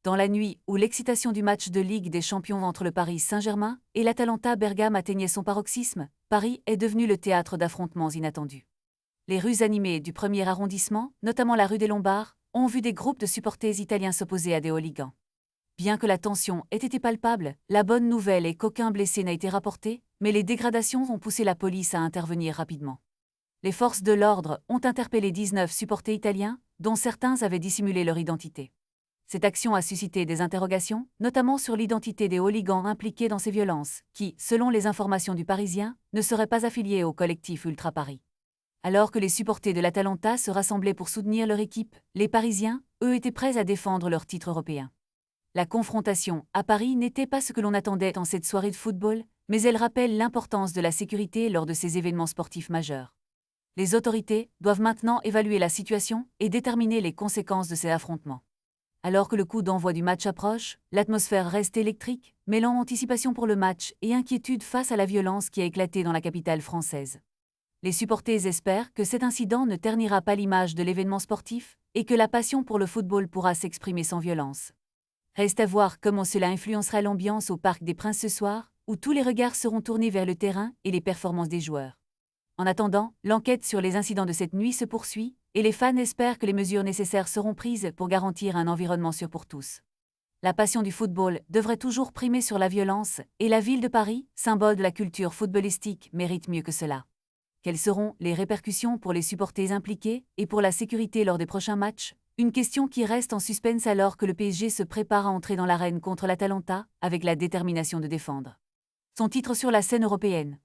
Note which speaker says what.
Speaker 1: Dans la nuit où l'excitation du match de Ligue des Champions entre le Paris Saint-Germain et l'Atalanta Bergame atteignait son paroxysme, Paris est devenu le théâtre d'affrontements inattendus. Les rues animées du premier arrondissement, notamment la rue des Lombards, ont vu des groupes de supporters italiens s'opposer à des hooligans. Bien que la tension ait été palpable, la bonne nouvelle est qu'aucun blessé n'a été rapporté, mais les dégradations ont poussé la police à intervenir rapidement. Les forces de l'ordre ont interpellé 19 supporters italiens, dont certains avaient dissimulé leur identité. Cette action a suscité des interrogations, notamment sur l'identité des hooligans impliqués dans ces violences, qui, selon les informations du Parisien, ne seraient pas affiliés au collectif Ultra Paris. Alors que les supporters de l'Atalanta se rassemblaient pour soutenir leur équipe, les Parisiens, eux, étaient prêts à défendre leur titre européen. La confrontation à Paris n'était pas ce que l'on attendait en cette soirée de football, mais elle rappelle l'importance de la sécurité lors de ces événements sportifs majeurs. Les autorités doivent maintenant évaluer la situation et déterminer les conséquences de ces affrontements. Alors que le coup d'envoi du match approche, l'atmosphère reste électrique, mêlant anticipation pour le match et inquiétude face à la violence qui a éclaté dans la capitale française. Les supporters espèrent que cet incident ne ternira pas l'image de l'événement sportif et que la passion pour le football pourra s'exprimer sans violence. Reste à voir comment cela influencera l'ambiance au Parc des Princes ce soir, où tous les regards seront tournés vers le terrain et les performances des joueurs. En attendant, l'enquête sur les incidents de cette nuit se poursuit, et les fans espèrent que les mesures nécessaires seront prises pour garantir un environnement sûr pour tous. La passion du football devrait toujours primer sur la violence, et la ville de Paris, symbole de la culture footballistique, mérite mieux que cela. Quelles seront les répercussions pour les supporters impliqués et pour la sécurité lors des prochains matchs? Une question qui reste en suspense alors que le PSG se prépare à entrer dans l'arène contre l'Atalanta, avec la détermination de défendre son titre sur la scène européenne.